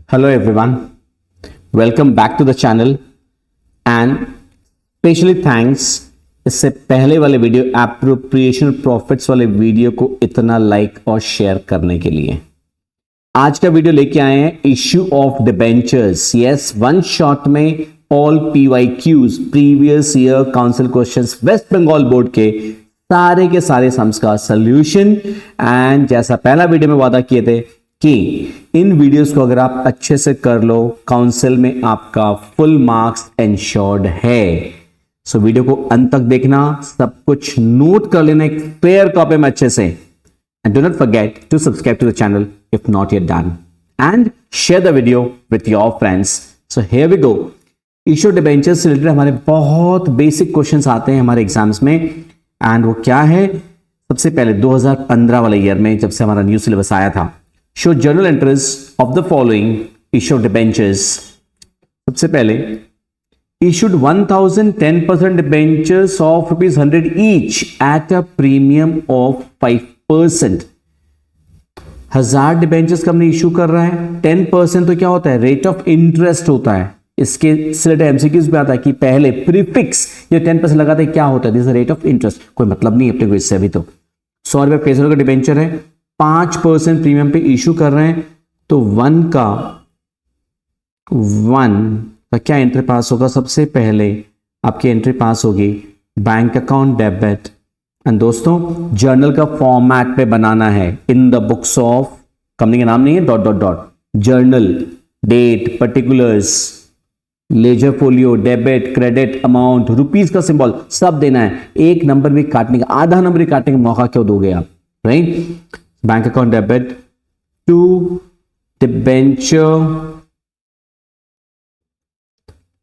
Hello everyone, welcome back to the channel and specially thanks इससे पहले वाले video appropriation profits वाले video को इतना लाइक और शेयर करने के लिए। आज का वीडियो लेके आए हैं issue of debentures. Yes, one shot में all PYQs previous year council questions West Bengal board के सारे सम्स का सॉल्यूशन। एंड जैसा पहला वीडियो में वादा किए थे कि इन वीडियोस को अगर आप अच्छे से कर लो काउंसिल में आपका फुल मार्क्स एंश्योर्ड है। सो वीडियो को अंत तक देखना, सब कुछ नोट कर लेना एक फेयर कॉपी में अच्छे से। And do not forget to subscribe to the channel if not yet done and share the video with your friends. So here we go. Issue debentures से रिलेटेड हमारे बहुत बेसिक क्वेश्चंस आते हैं हमारे exams में। एंड वो क्या है, सबसे पहले 2015 वाले ईयर में जब से हमारा न्यू सिलेबस आया था, show journal entries of the following issue debentures. सबसे पहले issued 1010% debentures of ₹100 each at a premium of 5%। 1000 debentures का हमने इशू कर रहा है, 10% तो क्या होता है, रेट ऑफ इंटरेस्ट होता है। इसके सिलेक्टेड एमसीक्यूज में आता है कि पहले प्रीफिक्स ये 10% लगाते हैं, क्या होता है, दिस रेट ऑफ इंटरेस्ट। कोई मतलब नहीं अपने को इससे। अभी तो 100 रुपए फेस वैल्यू का डिबेंचर है, 5% प्रीमियम पे इशू कर रहे हैं, तो 1 का क्या एंट्री पास होगा। सबसे पहले आपकी एंट्री पास होगी बैंक अकाउंट डेबिट। एंड दोस्तों जर्नल का फॉर्मेट पे बनाना है, in the books of, company का नाम नहीं है, dot dot dot, journal, date, particulars, ledger folio, debit, credit, amount, rupees का सिंबल सब देना है। एक नंबर भी काटने का, आधा नंबर भी काटने का मौका क्यों दोगे आप, right. Bank account debit to debenture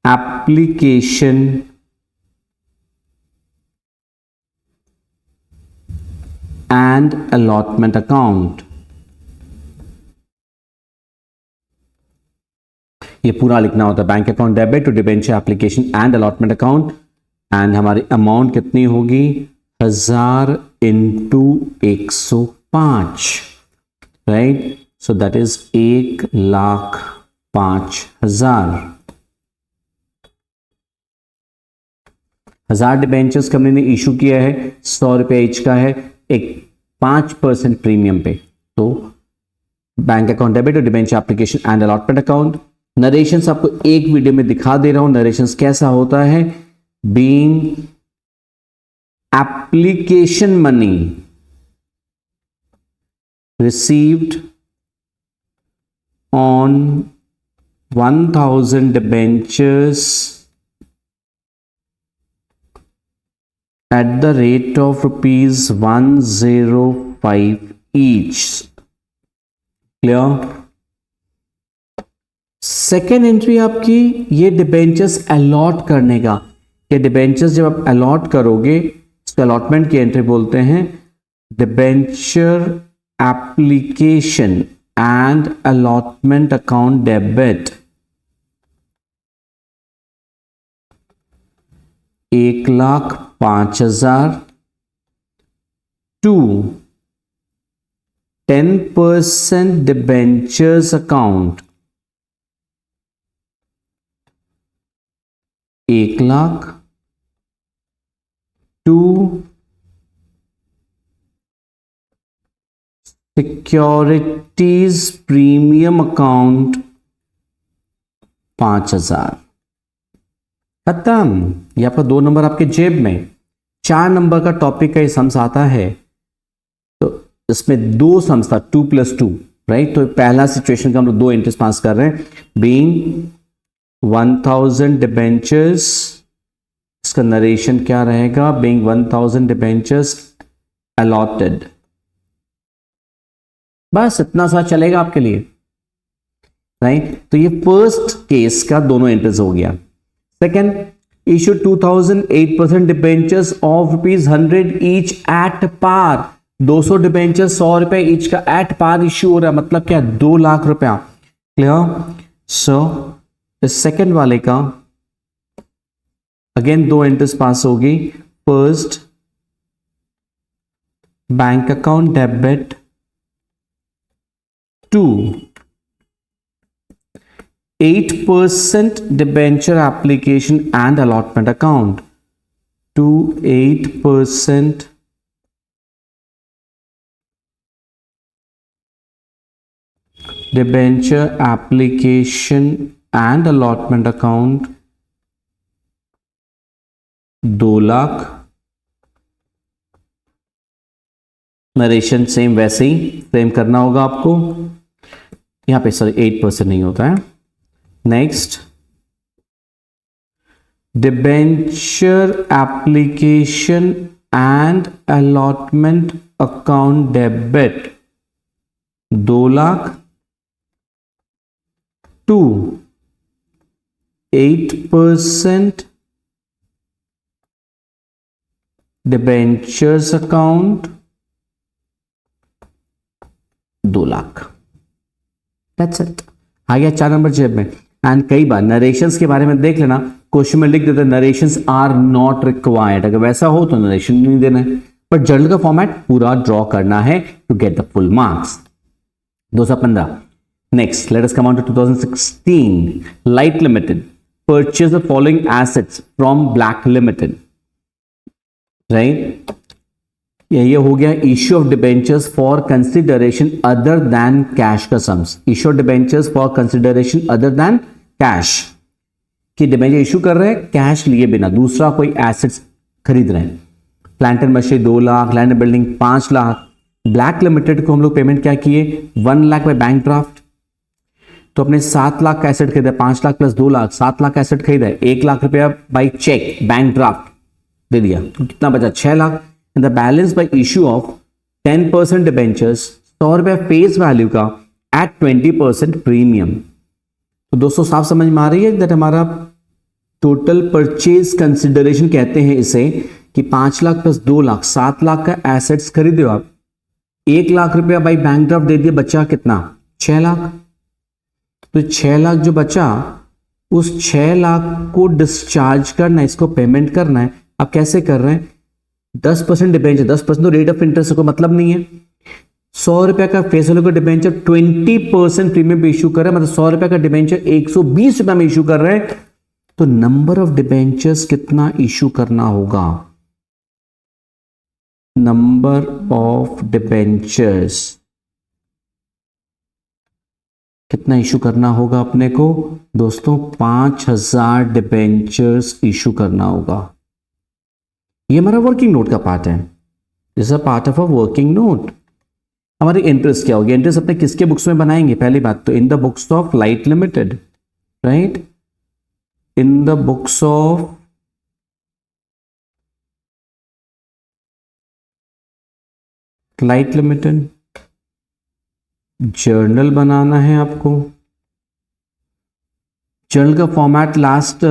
application and allotment account. ये पूरा लिखना होता है, bank account debit to debenture application and allotment account. And हमारी अमाउंट कितनी होगी, 1000 into 105, right. So that is 1,05,000। 1000 debentures company ने इशू किया है, 100 रुपये ईच का है, एक 5% प्रीमियम पे। तो bank account debit to debenture application and allotment account. नरेशंस आपको एक वीडियो में दिखा दे रहा हूं, नरेशंस कैसा होता है। Being application money received on 1000 debentures at the rate of ₹105 each। Clear. Second entry आपकी ये डिबेंचर्स अलॉट करने का। ये डिबेंचर्स जब आप अलॉट करोगे, इसको अलॉटमेंट की एंट्री बोलते हैं। Debenture application and allotment account debit 1,05,000 to 10% debentures account 1,00,000 to securities premium account 5,000। खत्म। ये आपका 2 नंबर आपके जेब में। 4 नंबर का टॉपिक का ये सम्स आता है, तो इसमें 2 सम्स था, 2 + 2, राइट। तो पहला सिचुएशन का हम लोग 2 एंट्रीज पास कर रहे हैं। बीइंग 1000 डिबेंचर्स, इसका नरेशन क्या रहेगा, बीइंग 1000 डिबेंचर्स अलॉटेड। बस इतना सा चलेगा आपके लिए, राइट। तो ये फर्स्ट केस का दोनों एंट्रीज हो गया। Second, issue 2008% debentures of ₹100 each at par. 200 debenture 100 रुपए ईच का एट पार इश्यू हो रहा है, मतलब क्या, 2 लाख रुपया। क्लियर। सो इस सेकेंड वाले का अगेन 2 एंट्रीज पास होगी। First, bank account debit to 8% debenture application and allotment account to 8% debenture application and allotment account 2 lakh. Narration same वैसे ही फ्रेम करना होगा आपको। यहां पे सॉरी 8% नहीं होता है। Next, debenture application and allotment account debit 2 lakh to 8% debentures account 2 lakh. That's it। आ गया 4 नंबर जेब में। एंड कई बार नरेशंस के बारे में देख लेना, क्वेश्चन में लिख देते हैं नरेशंस आर नॉट रिक्वायर्ड। अगर वैसा हो तो नरेशन नहीं देना है, पर जर्नल का फॉर्मेट पूरा ड्रॉ करना है to get the full marks. 2015। Next, let us come on to 2016। Light limited purchase the following assets from black limited, right. ये हो गया issue of debentures for consideration other than cash का sums. Issue of debentures for consideration other than cash, कि debenture issue कर रहे हैं cash लिए बिना, दूसरा कोई एसेट्स खरीद रहे हैं। Plant and machinery 2 lakh, land and building 5 lakh. Black limited को हम लोग पेमेंट क्या किए, 1 लाख बाय बैंक ड्राफ्ट। तो अपने 7 लाख का एसेट खरीदा, 5 लाख प्लस 2 लाख, 7 लाख का एसेट खरीदा, 1 लाख रुपया बाई चेक बैंक ड्राफ्ट दे दिया, तो कितना बचा 6 lakh. And the balance bye issue of 10% debentures, 100 रुपया फेस वैल्यू का एट 20% प्रीमियम। तो दोस्तों साफ समझ में आ रही है दैट हमारा टोटल परचेज कंसिडरेशन कहते हैं इसे, कि 5 लाख प्लस 2 लाख 7 लाख का एसेट्स खरीदे हो आप, 1 लाख रुपया बाई बैंक ड्राफ्ट दे दिया, बचा कितना 6 लाख। तो 6 लाख जो बचा, उस 6 लाख को डिस्चार्ज करना है, इसको पेमेंट करना है। अब कैसे कर रहे हैं, 10% डिबेंचर, 10% तो रेट ऑफ इंटरेस्ट को मतलब नहीं है। 100 रुपया का फेस वैल्यू का डिबेंचर 20% प्रीमियम पे इश्यू कर रहे हैं, मतलब 100 रुपया का डिबेंचर 120 रुपया में इश्यू कर रहे हैं। तो नंबर ऑफ डिबेंचर्स कितना इश्यू करना होगा, नंबर ऑफ डिबेंचर्स कितना इशू करना होगा अपने को दोस्तों, 5000 डिबेंचर्स इशू करना होगा। ये हमारा वर्किंग नोट का पार्ट है, this is a part of a working note. हमारी इंटरेस्ट क्या होगी, इंटरेस्ट अपने किसके बुक्स में बनाएंगे, पहली बात तो in the books of light limited, right, in the books of light limited. Journal बनाना है आपको। जर्नल का फॉर्मेट लास्ट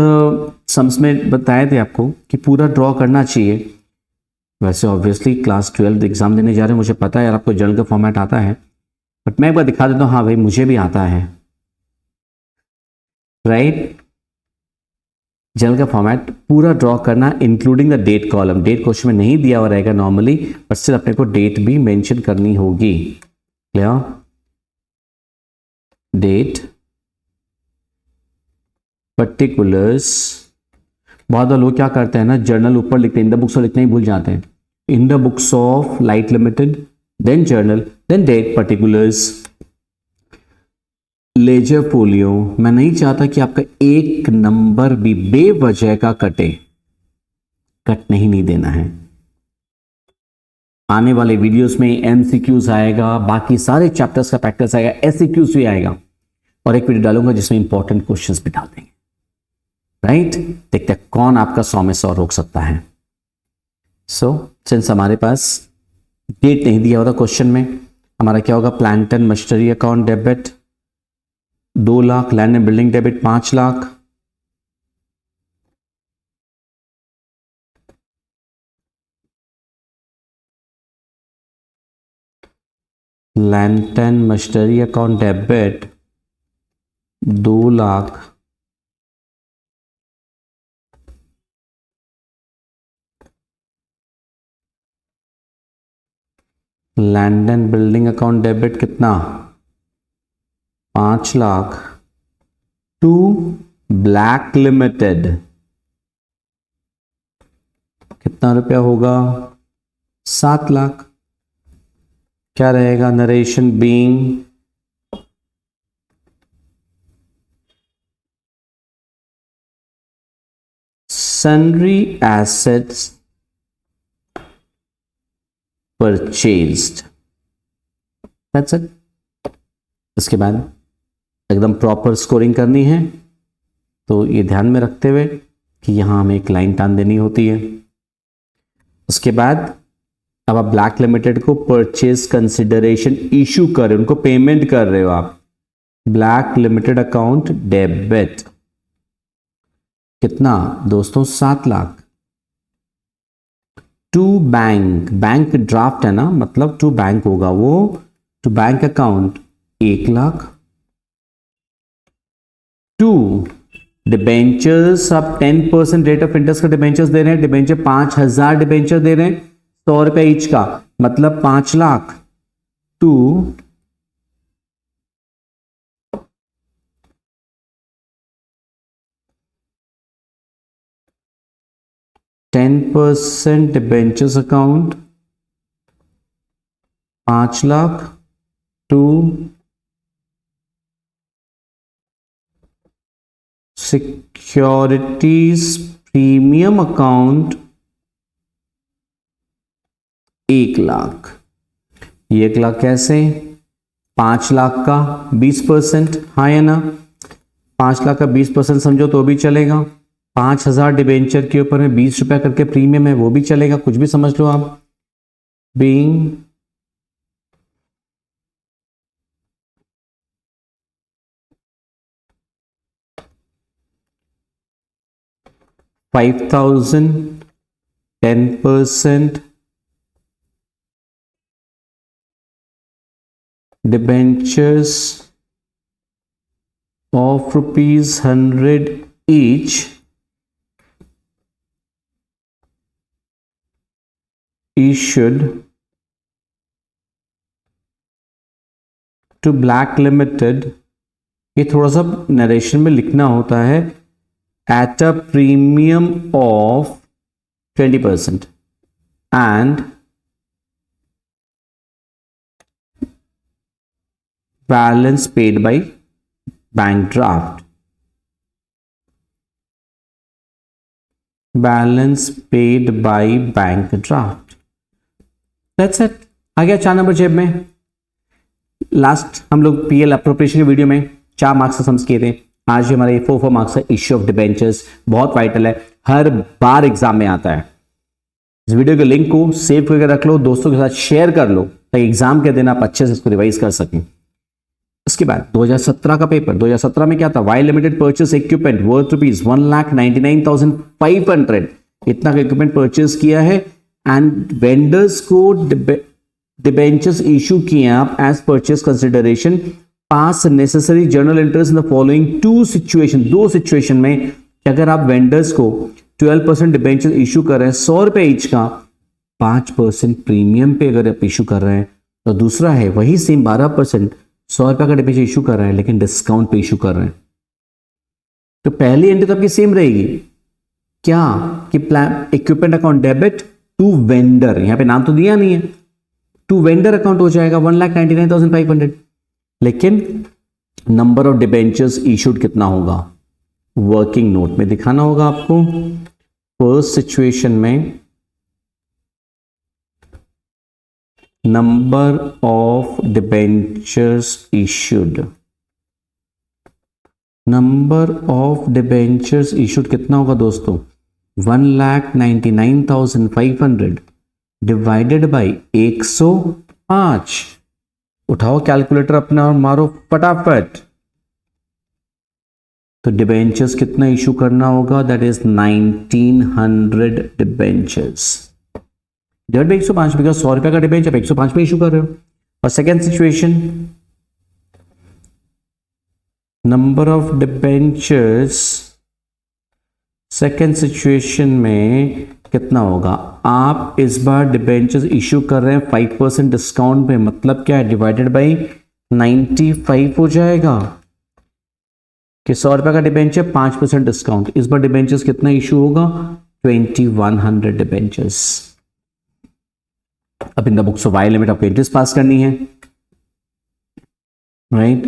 सम्स में बताए थे आपको कि पूरा ड्रॉ करना चाहिए। वैसे ऑब्वियसली क्लास 12 एग्जाम देने जा रहे हैं, मुझे पता है यार आपको जर्नल का फॉर्मेट आता है, बट मैं एक बार दिखा देता हूँ, हाँ भाई मुझे भी आता है, राइट। जर्नल का फॉर्मेट पूरा ड्रॉ करना including the date column. Date question में नहीं दिया हुआ रहेगा नॉर्मली, बट स्टिल अपने को डेट भी मेंशन करनी होगी। Clear, date, particulars. बहुत लोग क्या करते हैं ना, जर्नल ऊपर लिखते हैं, इन द बुक्स लिखना ही भूल जाते हैं। In the books of light limited, then journal, then date, particulars, ledger folio. मैं नहीं चाहता कि आपका एक नंबर भी बेवजह का कटे, कट नहीं देना है। आने वाले वीडियोस में एमसीक्यूज आएगा, बाकी सारे चैप्टर्स का प्रैक्टिस आएगा, एससीक्यूज भी आएगा, और एक वीडियो डालूंगा जिसमें इंपॉर्टेंट क्वेश्चंस भी डाल देंगे, राइट। देखते हैं कौन आपका 100 में 100 रोक सकता है। सो सिंस हमारे पास डेट नहीं दिया होता क्वेश्चन में, हमारा क्या होगा, plant and machinery account debit 2 lakh, land and building debit 5 lakh, land and machinery account debit 2 lakh, land and building account debit कितना 5 लाख, टू ब्लैक लिमिटेड कितना रुपया होगा? 7 लाख। क्या रहेगा? Narration being sundry assets purchased. That's it. इसके बाद एकदम प्रॉपर स्कोरिंग करनी है, तो ये ध्यान में रखते हुए कि यहां हमें एक लाइन टान देनी होती है। उसके बाद अब आप ब्लैक लिमिटेड को परचेज कंसिडरेशन इशू कर रहे हो, उनको पेमेंट कर रहे हो आप। ब्लैक लिमिटेड अकाउंट डेबिट कितना दोस्तों? 7 lakh. To bank, bank draft है ना, मतलब टू बैंक होगा वो, to bank account 1 lakh. To debentures, आप 10% रेट ऑफ इंटरेस्ट का डिबेंचर्स दे रहे हैं, डिबेंचर 5000 डिबेंचर दे रहे हैं, 100 रुपए ईच का, मतलब 5 lakh. To 10% debentures account 5 lakh. To securities premium account 1 lakh. ये 1 लाख कैसे? 5 लाख का 20%, हाँ या ना? 5 लाख का 20% समझो तो भी चलेगा। 5000 डिबेंचर के ऊपर में 20 रुपया करके प्रीमियम है, वो भी चलेगा, कुछ भी समझ लो आप। Being $5,000, 10% debentures of ₹100 each issued to Black Limited। ये थोड़ा सा नरेशन में लिखना होता है, at a premium of 20% and balance paid by bank draft। Balance paid by bank draft। That's it। आ गया 4 नंबर जेब में। लास्ट हम लोग पीएल अप्रोप्रिएशन के वीडियो में 4 मार्क्स से समझ किए थे। आज हमारा ये 4 मार्क्स है। इश्यू ऑफ डिबेंचर्स बहुत वाइटल है, हर बार एग्जाम में आता है। इस वीडियो के लिंक को सेव करके रख लो, दोस्तों के साथ शेयर कर लो, ताकि एग्जाम के दिन आप अच्छे से इसको रिवाइज कर सकें। इसके बाद 2017 का पेपर, 2017 में क्या था? Y limited purchase equipment worth ₹1,99,500। इतना का इक्विपमेंट परचेस किया है एंड वेंडर्स को डिबेंचर्स इशू किए आप as purchase consideration. Pass necessary journal entries in the following 2 situation. 2 situation में कि अगर आप वेंडर्स को 12% डिबेंचर इशू कर रहे हैं 100 रुपए ईच का, 5% प्रीमियम पे अगर आप इशू कर रहे हैं, तो दूसरा है वही सेम 12% 100 रुपए का डिबेंचर इशू कर रहे हैं लेकिन डिस्काउंट पे इशू कर रहे हैं, तो पहली एंट्री तो आपकी सेम रहेगी। क्या कि equipment account debit to vendor, यहां पे नाम तो दिया नहीं है, टू वेंडर अकाउंट हो जाएगा 1,99,500। लेकिन नंबर ऑफ डिबेंचर्स इशूड कितना होगा? वर्किंग नोट में दिखाना होगा आपको। फर्स्ट सिचुएशन में number of debentures issued, number of debentures issued कितना होगा दोस्तों? 1,99,500 डिवाइडेड बाई 105। उठाओ कैलकुलेटर अपना और मारो फटाफट। तो डिबेंचर्स कितना इशू करना होगा? That is 1900 debentures divide by 105, because 100 रुपए का डिबेंचर 105 पे इशू कर रहे हो। और second situation, number of debentures second situation में कितना होगा? आप इस बार डिबेंचर्स इशू कर रहे हैं 5% डिस्काउंट पे, मतलब क्या है? डिवाइडेड बाई 95 हो जाएगा। कि 100 रुपए का डिबेंचर 5% डिस्काउंट, इस बार डिबेंचर्स कितना इशू होगा, 2100 डिबेंचर्स। अब in the books of Y limit आपको इंटरेस्ट पास करनी है, right.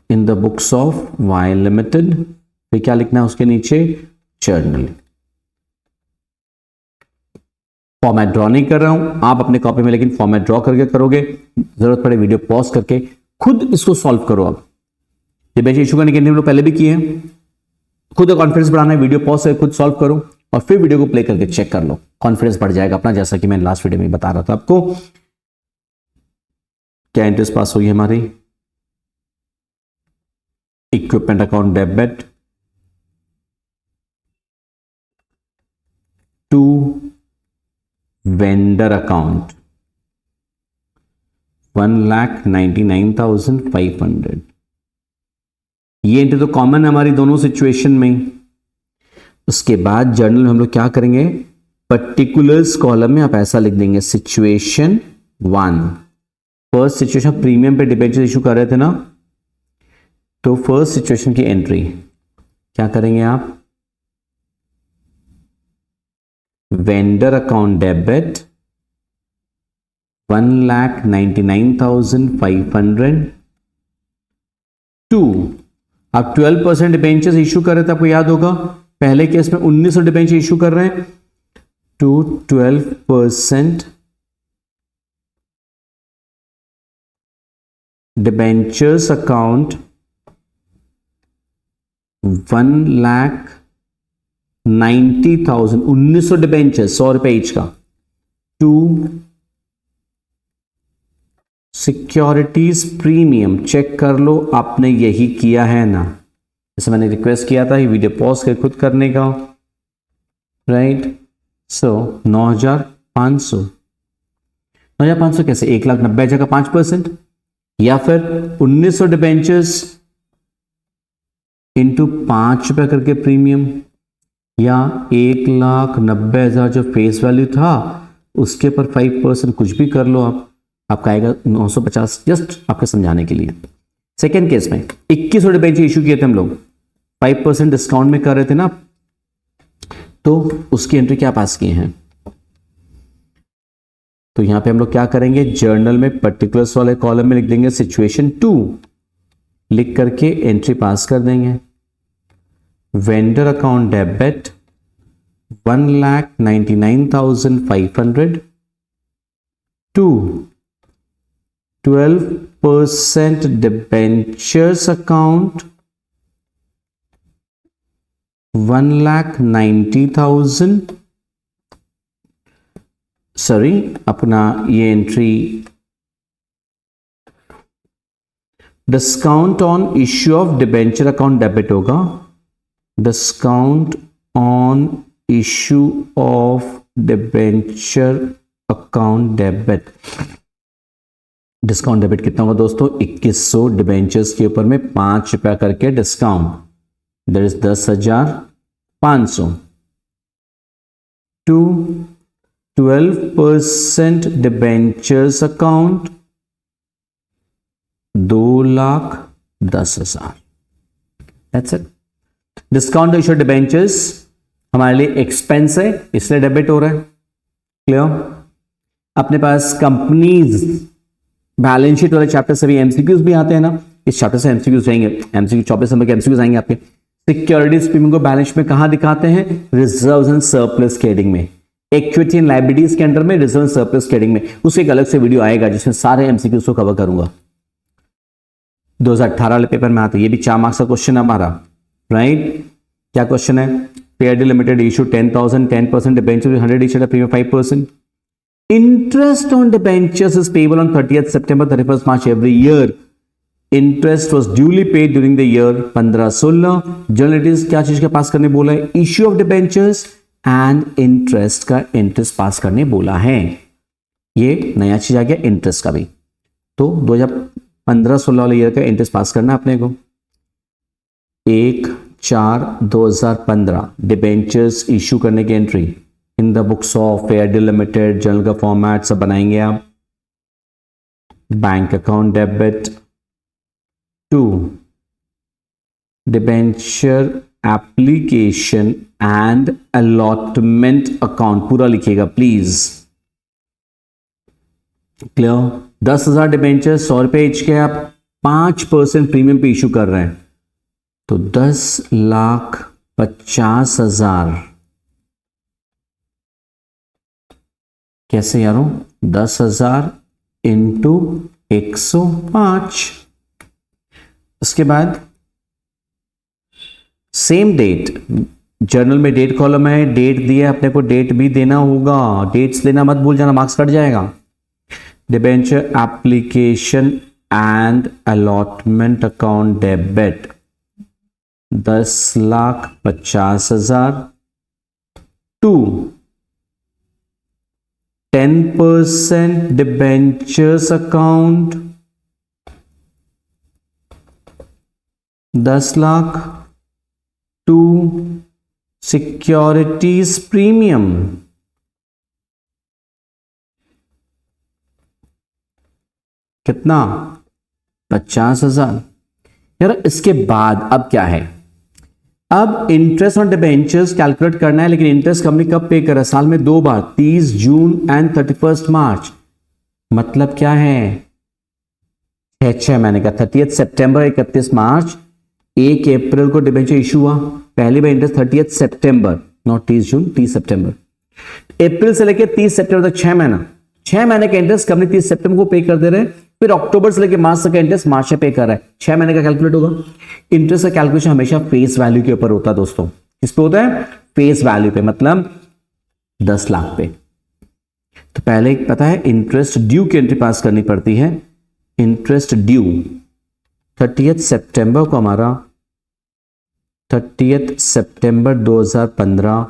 In the books of Y limited, फिर क्या लिखना है उसके नीचे, जर्नल। फॉर्मेट ड्रॉ नहीं कर रहा हूं आप अपने कॉपी में, लेकिन फॉर्मेट ड्रॉ करके करोगे, जरूरत पड़े वीडियो पॉज करके खुद इसको सॉल्व करो। आप डिबेंचर इशू करने के लिए हम लोग पहले भी किए हैं, खुद कॉन्फिडेंस बढ़ाना है, वीडियो पॉज से खुद सॉल्व करो और फिर वीडियो को प्ले करके चेक कर लो, कॉन्फिडेंस बढ़ जाएगा अपना। जैसा कि मैंने लास्ट वीडियो में बता रहा था आपको। क्या इंटरेस्ट पास हुई हमारी, equipment account debit to vendor account 1,99,500। ये एंट्री तो कॉमन है हमारी दोनों सिचुएशन में। उसके बाद जर्नल में हम लोग क्या करेंगे, पर्टिकुलर्स कॉलम में आप ऐसा लिख देंगे, सिचुएशन 1, फर्स्ट सिचुएशन प्रीमियम पे डिबेंचर इशू कर रहे थे ना, तो फर्स्ट सिचुएशन की एंट्री क्या करेंगे आप, वेंडर अकाउंट डेबिट 1,99,500 टू, आप 12% डिबेंचर्स इशू कर रहे थे, आपको याद होगा पहले केस में 1900 डिबेंचर इशू कर रहे हैं, टू 12% डिबेंचर्स अकाउंट 1,90,000, 1900 डिबेंचर 100 रुपए ईच का, टू सिक्योरिटीज प्रीमियम। चेक कर लो आपने यही किया है ना, जैसे मैंने रिक्वेस्ट किया था ये वीडियो पॉज कर खुद करने का, राइट। सो 9,500, 9,500 कैसे, 1,90,000 का 5%, या फिर 1900 डिबेंचर्स इंटू 5 रुपए करके प्रीमियम, या 1,90,000 जो फेस वैल्यू था उसके पर 5%, कुछ भी कर लो आप, आपका आएगा 950, जस्ट आपके समझाने के लिए। सेकेंड केस में 2100 डिबेंचर इशू किए थे हम लोग, 5% डिस्काउंट में कर रहे थे ना, तो उसकी एंट्री क्या पास किए हैं, तो यहां पे हम लोग क्या करेंगे, जर्नल में पर्टिकुलर्स वाले कॉलम में लिख देंगे सिचुएशन 2, लिख करके एंट्री पास कर देंगे, vendor account debit 1,99,500 to 12% debentures account 1,90,000, sorry अपना ये entry discount on issue of debenture account debit होगा, discount on issue of debenture account debit. Discount debit कितना होगा दोस्तों, 2100 डिबेंचर्स के ऊपर में 5 रुपया करके discount, that is 10,500 to 12% debentures account 2,10,000। That's it. Discount issue debentures हमारे लिए एक्सपेंस है, इसलिए डेबिट हो रहा है, क्लियर। अपने पास कंपनीज बैलेंस शीट वाले चैप्टर से भी एमसीक्यूज भी आते हैं ना, इस चैप्टर से एमसीक्यूज जाएंगे, एमसीक्यू 24 नंबर के एमसीक्यूज आएंगे आपके। सिक्योरिटीज प्रीमियम को बैलेंस में कहां दिखाते हैं, रिजर्व्स एंड सरप्लस के हेडिंग में, इक्विटी एंड लायबिलिटीज के अंडर में, रिजर्व एंड सरप्लस के हेडिंग में। उससे एक अलग से वीडियो आएगा जिसमें सारे एमसीक्यूज को कवर करूंगा। 2018 वाले पेपर में आता है, ये भी 4 मार्क्स का क्वेश्चन है हमारा, राइट। क्या क्वेश्चन है, Fairdeal limited issue 10,000, 10% debenture 100 each at premium 5%. Interest on debentures is payable on 30th September, 31st March every year. Interest was duly paid during the year 15-16. Journalities क्या चीज का पास करने बोला है, issue of debentures and interest का interest पास करने बोला है। ये नया चीज आ गया इंटरेस्ट का भी, तो 2015-16 वाले ईयर का इंटरेस्ट पास करना अपने को। 1/4/2015 डिबेंचर्स इश्यू करने की entry in the books of Fairdeal limited, journal का फॉर्मेट सब बनाएंगे आप। Bank account debit to debenture application and allotment account, पूरा लिखिएगा प्लीज। क्लियर? 10,000 डिबेंचर 100 रुपए इच के, आप 5% प्रीमियम पे इशू कर रहे हैं, तो 10,50,000 कैसे यारों? 10,000 इंटू 105। उसके बाद सेम डेट, जर्नल में डेट कॉलम है, डेट दिया अपने को, डेट भी देना होगा, डेट्स लेना मत भूल जाना, मार्क्स कट जाएगा। Debenture application and allotment account debit 10,50,000 to 10% debentures account 10 lakh to securities premium कितना? 50,000। यार इसके बाद अब क्या है? अब इंटरेस्ट ऑन डिबेंचर्स कैलकुलेट करना है, लेकिन इंटरेस्ट कंपनी कब पे कर रहा है? साल में 2 बार, 30 जून एंड 31 मार्च। मतलब क्या है? 6 महीने का, 30 सितंबर 31 मार्च, 1 अप्रैल को डिबेंचर इशू हुआ, पहली बार इंटरेस्ट 30 सितंबर, नॉट 30 जून, 30 सितंबर। अप्रैल से लेकर 30 सितंबर तक 6 महीना, 6 महीने का इंटरेस्ट कंपनी 30 सितंबर को पे कर दे रहे हैं, फिर अक्टूबर से लेकर मार्च तक का इंटरेस्ट मार्च से पे कर रहा है, 6 महीने का कैलकुलेट होगा। इंटरेस्ट का कैलकुलेशन हमेशा फेस वैल्यू के ऊपर होता है दोस्तों। किस पे होता है? फेस वैल्यू पे, मतलब 10 लाख पे। तो पहले पता है इंटरेस्ट ड्यू की एंट्री पास करनी पड़ती है। इंटरेस्ट ड्यू 30 सितंबर को हमारा 30 सितंबर 2015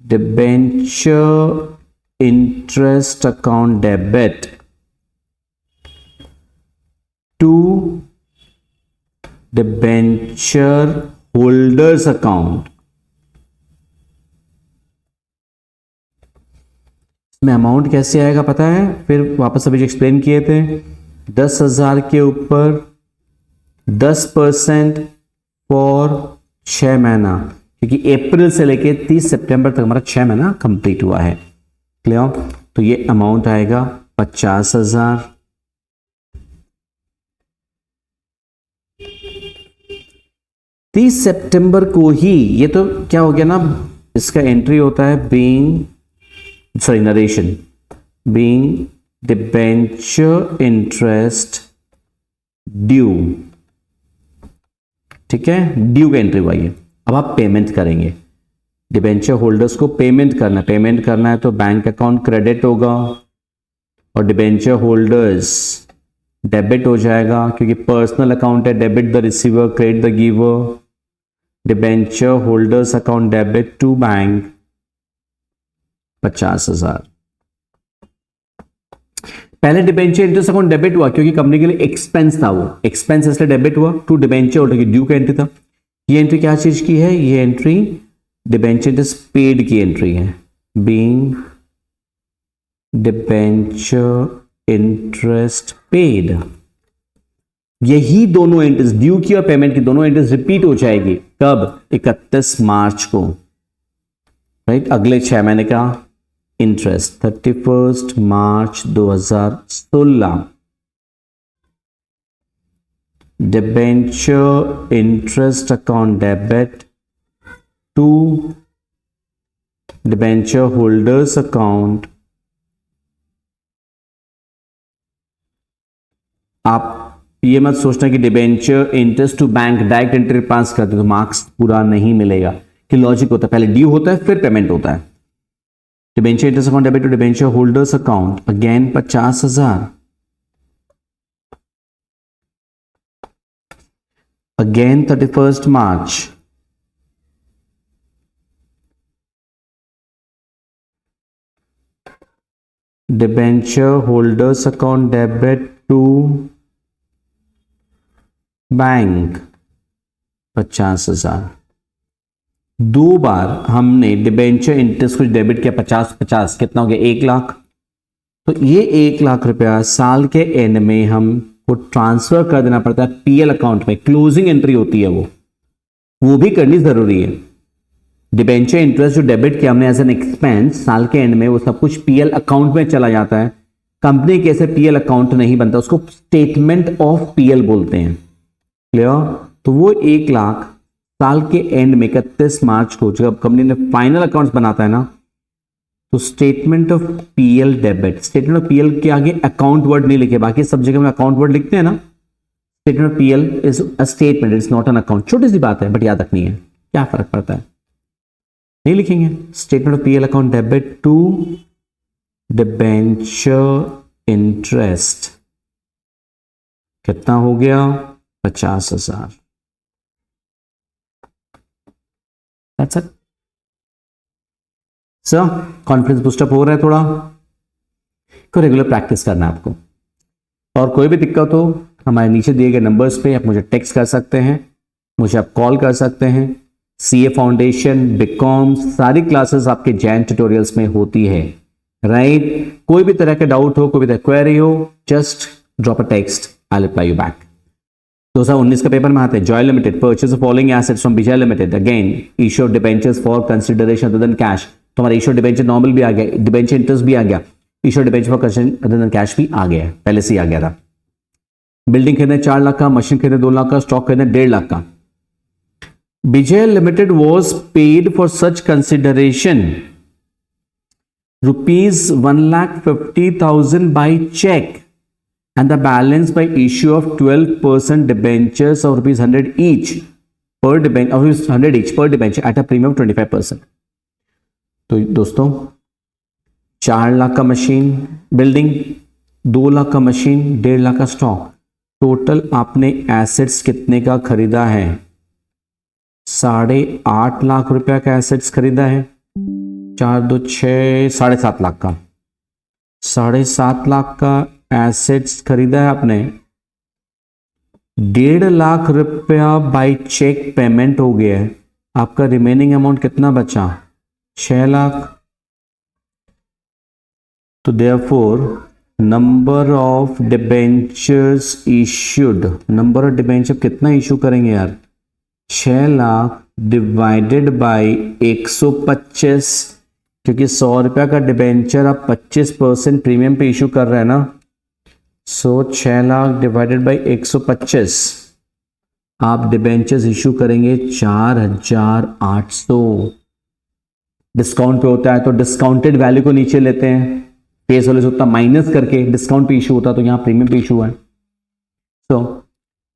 debenture interest account debit to debenture holders account. इसमें अमाउंट कैसे आएगा पता है? फिर वापस अभी एक्सप्लेन किए थे, 10,000 के ऊपर 10% फॉर 6 महीना, क्योंकि अप्रैल से लेके 30 सितंबर तक हमारा 6 महीना कंप्लीट हुआ है। क्लियर? तो ये अमाउंट आएगा 50,000। तीस सितंबर को ही, ये तो क्या हो गया ना, इसका एंट्री होता है narration being debenture interest due. ठीक है, ड्यू का एंट्री हुआ ये। अब आप पेमेंट करेंगे, डिबेंचर होल्डर्स को पेमेंट करना है तो बैंक अकाउंट क्रेडिट होगा और डिबेंचर होल्डर्स डेबिट हो जाएगा, क्योंकि पर्सनल अकाउंट है, debit the receiver credit the giver. Debenture holders account debit to bank 50,000। पहले डिबेंचर इंटरेस्ट अकाउंट डेबिट हुआ क्योंकि कंपनी के लिए एक्सपेंस था, वो एक्सपेंस इसलिए डेबिट हुआ टू डिबेंचर होल्डर की ड्यू का एंट्री था। ये एंट्री क्या चीज की है? ये एंट्री डिबेंचर इंटरेस्ट पेड की एंट्री है, बीइंग डिबेंचर इंटरेस्ट पेड। यही दोनों इंटरेस्ट, ड्यू की और पेमेंट की दोनों इंटरेस्ट रिपीट हो जाएगी। कब? 31 मार्च को, राइट? अगले 6 महीने का इंटरेस्ट 31 मार्च 2016। Debenture interest account debit to debenture holders account. आप ये मत सोचना कि debenture interest to bank direct entry pass करते तो मार्क्स पूरा नहीं मिलेगा, कि लॉजिक होता है, पहले ड्यू होता है फिर पेमेंट होता है। Debenture interest account debit to debenture holders account, again 50,000, again 31 मार्च, debenture holders account debit to bank 50,000। 2 बार हमने डिबेंचर इंटरेस्ट कुछ डेबिट किया, 50-50 कितना हो गया? 1 लाख। तो ये 1 लाख रुपया साल के एंड में हमको ट्रांसफर कर देना पड़ता है पीएल अकाउंट में, क्लोजिंग एंट्री होती है वो भी करनी जरूरी है। डिबेंचर इंटरेस्ट जो डेबिट किया हमने एज एन एक्सपेंस साल के एंड में, वो सब कुछ पीएल अकाउंट में चला जाता है। कंपनी कैसे पीएल अकाउंट नहीं बनता, उसको स्टेटमेंट ऑफ पीएल बोलते हैं। क्लियर? तो वो 1 लाख साल के एंड में 31 मार्च को जब कंपनी ने फाइनल अकाउंट्स बनाता है ना, तो statement of PL debit, statement of PL के आगे अकाउंट वर्ड नहीं लिखे, बाकी सब जगह में अकाउंट वर्ड लिखते हैं ना। Statement of PL is a statement, it's not an account. छोटी सी बात है बट याद रखनी है, क्या फर्क पड़ता है, नहीं लिखेंगे। Statement of PL account debit to debenture interest, कितना हो गया? 50,000। That's it. Sir confidence boost up हो रहा है थोड़ा, को रेगुलर प्रैक्टिस करना है आपको। और कोई भी दिक्कत हो हमारे नीचे दिए गए नंबर्स पे आप मुझे टेक्स्ट कर सकते हैं, मुझे आप कॉल कर सकते हैं। सीए फाउंडेशन, बीकॉम, सारी क्लासेस आपके जैन ट्यूटोरियल्स में होती है, राइट? कोई भी तरह का डाउट हो, कोई भी तरह क्वेरी हो, just drop a text, I reply you back. 2019 का पेपर में आते हैं, Joy limited purchase following assets from Vijay limited, again issue of debentures for consideration other than cash. तो हमारा इश्यू डिबेंचर नॉर्मल भी आ गया, डिबेंचर इंटरेस्ट भी आ गया, issue debenture for consideration other than cash भी आ गया है, पहले से ही आ गया था। बिल्डिंग खरीदे 4 लाख का, मशीन खरीदे 2 लाख का, स्टॉक खरीदे 1.5 लाख का। Vijay limited was paid for such consideration ₹1,50,000 by check and the balance by issue of 12% debentures of ₹100 each per debenture at a premium of 25%। तो दोस्तों 4 लाख का मशीन बिल्डिंग, 2 लाख का मशीन, 1.5 लाख का स्टॉक, टोटल आपने एसेट्स कितने का खरीदा है? 8.5 लाख रुपया का एसेट्स खरीदा है। 4 2 6 7.5 लाख का, 7.5 लाख का एसेट्स खरीदा है आपने। 1.5 लाख रुपया बाय चेक पेमेंट हो गया है, आपका रिमेनिंग अमाउंट कितना बचा? 6 लाख। तो therefore number of debentures issued, number of debenture कितना इशू करेंगे यार? 6 लाख डिवाइडेड बाय 125, क्योंकि 100 रुपया का डिबेंचर आप 25% प्रीमियम पे इशू कर रहे हैं ना। सो 6 लाख डिवाइडेड बाय 125, आप डिबेंचर्स इशू करेंगे 4,800। डिस्काउंट पे होता है तो डिस्काउंटेड वैल्यू को नीचे लेते हैं, फेस वैल्यू से उतना माइनस करके डिस्काउंट पे इशू होता तो यहाँ प्रीमियम पे इशू है। तो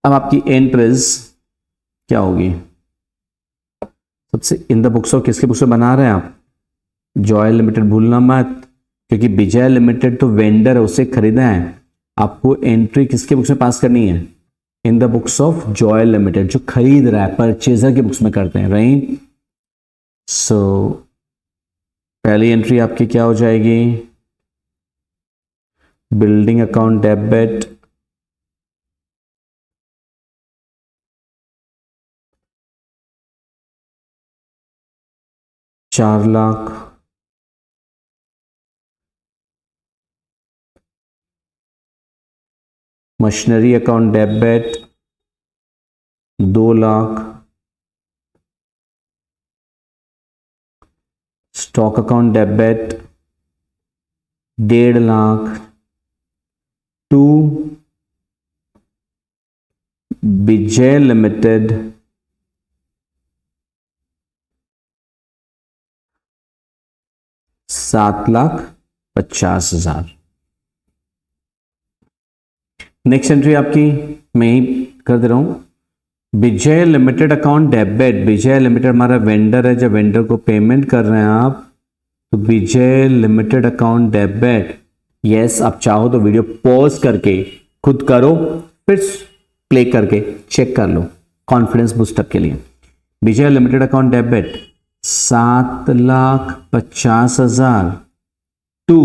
अब आपकी एंट्रीज क्या होगी? सबसे इन द बुक्स ऑफ, किसके बुक्स में बना रहे हैं आप? जॉय लिमिटेड भूलना मत, क्योंकि विजय लिमिटेड तो वेंडर है, उसे खरीदा है। आपको एंट्री किसके बुक्स में पास करनी है? In the books of Joy limited, जो खरीद रहा है, परचेजर के बुक्स में करते हैं, राइट? सो पहली एंट्री आपकी क्या हो जाएगी? Building account debit, ₹4 lakh. Machinery account debit 2 lakh. Stock account debit 1.5 lakh to Vijay limited 7,50,000। Next entry आपकी मैं ही कर दे रहा हूं, Vijay limited account debit. Vijay limited हमारा वेंडर है, जब वेंडर को पेमेंट कर रहे हैं आप, तो विजय लिमिटेड अकाउंट डेबिट। यस, आप चाहो तो वीडियो पॉज करके खुद करो, फिर प्ले करके चेक कर लो कॉन्फिडेंस बूस्टअप के लिए। Vijay limited account debit 7,50,000 to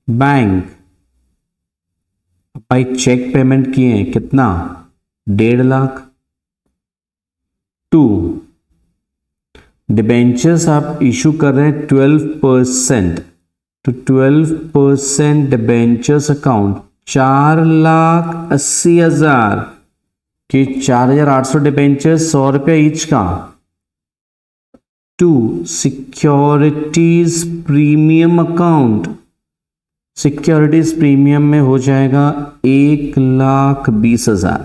bank. भाई चेक पेमेंट किए हैं कितना? 1.5 लाख। टू डिबेंचर्स आप इशू कर रहे हैं 12%, टू 12% डिबेंचर्स अकाउंट 4,80,000 के 4,800 डिबेंचर्स 100 रुपया ईच का to securities premium account. Securities premium में हो जाएगा 1,20,000।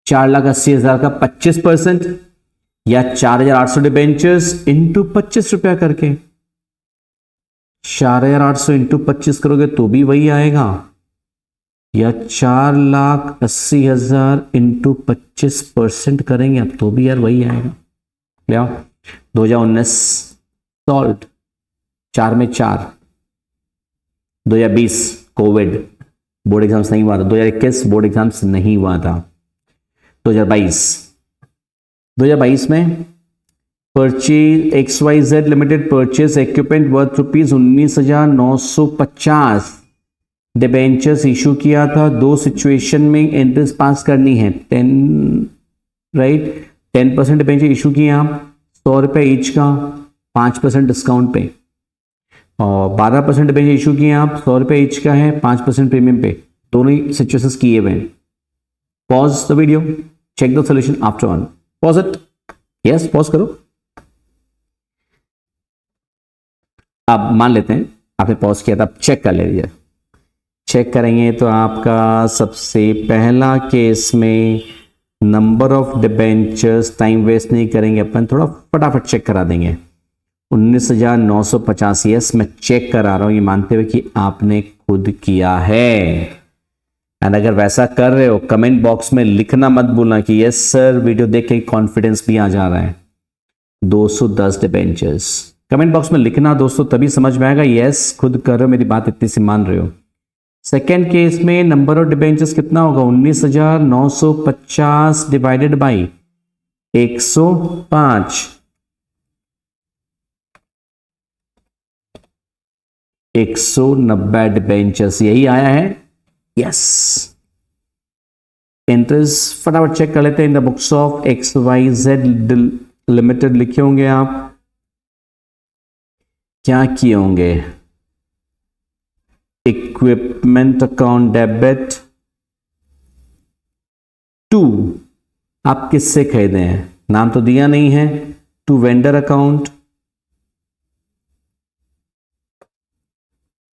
4,80,000 का 25% या 4,800 डिबेंचर्स इंटू 25 रुपया करके 4,800 इंटू 25 करोगे तो भी वही आएगा, या 4,80,000 इंटू 25% करेंगे अब तो भी यार वही आएगा। क्या 2019 सॉल्ट 4 में 4। 2020 कोविड बोर्ड एग्जाम्स नहीं हुआ था। 2021 बोर्ड एग्जाम्स नहीं हुआ था। 2022 में purchase XYZ limited purchase equipment worth ₹19,950 debentures issue किया था। दो सिचुएशन में एंट्रीज पास करनी है। 10% डिबेंचर इशू किया 100 रुपये ईच का 5% डिस्काउंट पे, और 12% डिबेंचर इशू किए आप 100 रुपये ईच का है 5% प्रीमियम पे। दोनों ही सिचुएशंस किए हुए हैं। Pause the video, check the solution after on. Pause it, yes pause करो। अब मान लेते हैं आपने पॉज किया था, अब चेक कर लीजिए। चेक करेंगे तो आपका सबसे पहला केस में number of debentures, time waste नहीं करेंगे अपन, थोड़ा फटाफट चेक करा देंगे। 19,950, यस मैं चेक करा रहा हूं ये मानते हुए कि आपने खुद किया है। एंड अगर वैसा कर रहे हो कमेंट बॉक्स में लिखना मत भूलना कि यस सर वीडियो देख के कॉन्फिडेंस भी आ जा रहा है। 210 डिबेंचर्स कमेंट बॉक्स में लिखना दोस्तों, तभी समझ में आएगा यस खुद कर रहे हो, मेरी बात इतनी सी मान रहे हो। सेकेंड केस में नंबर ऑफ डिबेंचर्स कितना होगा? 19,950 डिवाइडेड बाई 105, 190 डिबेंचर्स, यही आया है। यस एंट्रीज फटाफट चेक कर लेते हैं। In the books of XYZ limited लिखे होंगे आप, क्या किए होंगे? इक्विपमेंट अकाउंट डेबिट टू, आप किससे खरीदे हैं नाम तो दिया नहीं है, टू वेंडर अकाउंट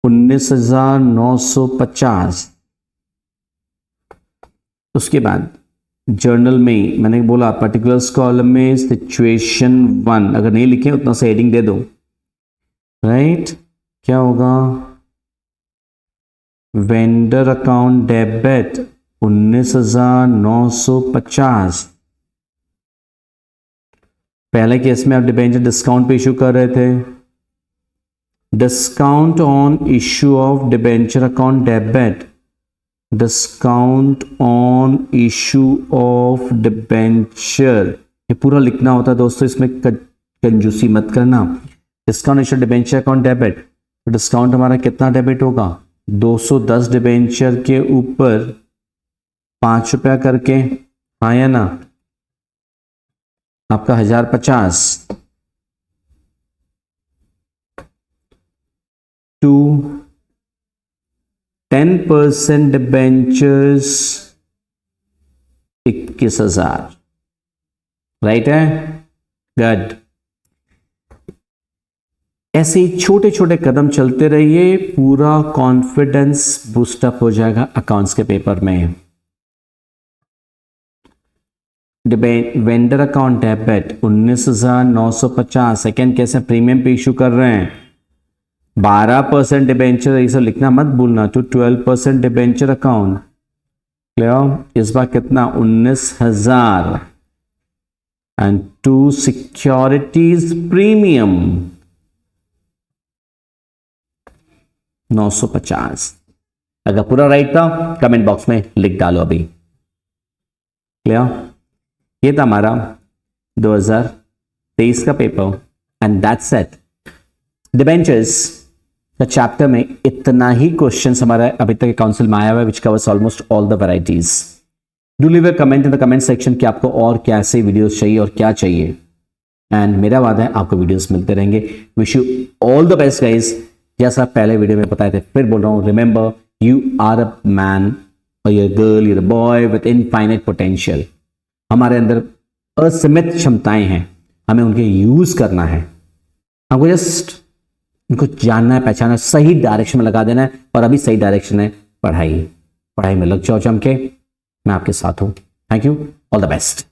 19,950। उसके बाद जर्नल में मैंने बोला पर्टिकुलर्स कॉलम में सिचुएशन 1 अगर नहीं लिखे उतना से हेडिंग दे दो, राइट क्या होगा? Vendor account debit 19,950। पहले केस में आप डिबेंचर डिस्काउंट पे इशू कर रहे थे। Discount on issue of debenture account debit, discount on issue of debenture, ये पूरा लिखना होता है दोस्तों, इसमें कंजूसी मत करना। Discount issue debenture account debit, discount हमारा कितना डेबिट होगा? 210 डिबेंचर के ऊपर 5 रुपया करके, हाँ या ना? आपका 1,050 टू 10% डिबेंचर्स 21,000, राइट है? गुड। ऐसे ही छोटे छोटे कदम चलते रहिए, पूरा कॉन्फिडेंस बूस्टअप हो जाएगा अकाउंट्स के पेपर में। वेंडर अकाउंट डेबिट 19,950, सेकेंड कैसे प्रीमियम पे इशू कर रहे हैं। 12% डिबेंचर, ये सब लिखना मत भूलना, टू 12% डिबेंचर अकाउंट, क्लियर? इस बार कितना? 19,000 एंड टू सिक्योरिटीज प्रीमियम 950। अगर पूरा राइट था कमेंट बॉक्स में लिख डालो अभी, क्लियर? ये था हमारा 2023 का paper and that's it. Debentures का चैप्टर में इतना ही क्वेश्चंस हमारा अभी तक काउंसिल में आया हुआ है, which covers almost all the varieties. Do leave a comment in the comment section कि आपको और कैसे वीडियोस चाहिए और क्या चाहिए, एंड मेरा वादा है आपको वीडियोस मिलते रहेंगे। Wish you all the best guys, जैसा पहले वीडियो में बताए थे, फिर बोल रहा हूं, remember you are a man और you girl, you are a boy with infinite potential. हमारे अंदर असीमित क्षमताएं हैं, हमें उनके यूज करना है, हमको जस्ट उनको जानना है, पहचाना है, सही डायरेक्शन में लगा देना है। और अभी सही डायरेक्शन है पढ़ाई। पढ़ाई में लग जाओ जम के, मैं आपके साथ हूं। Thank you, all the best.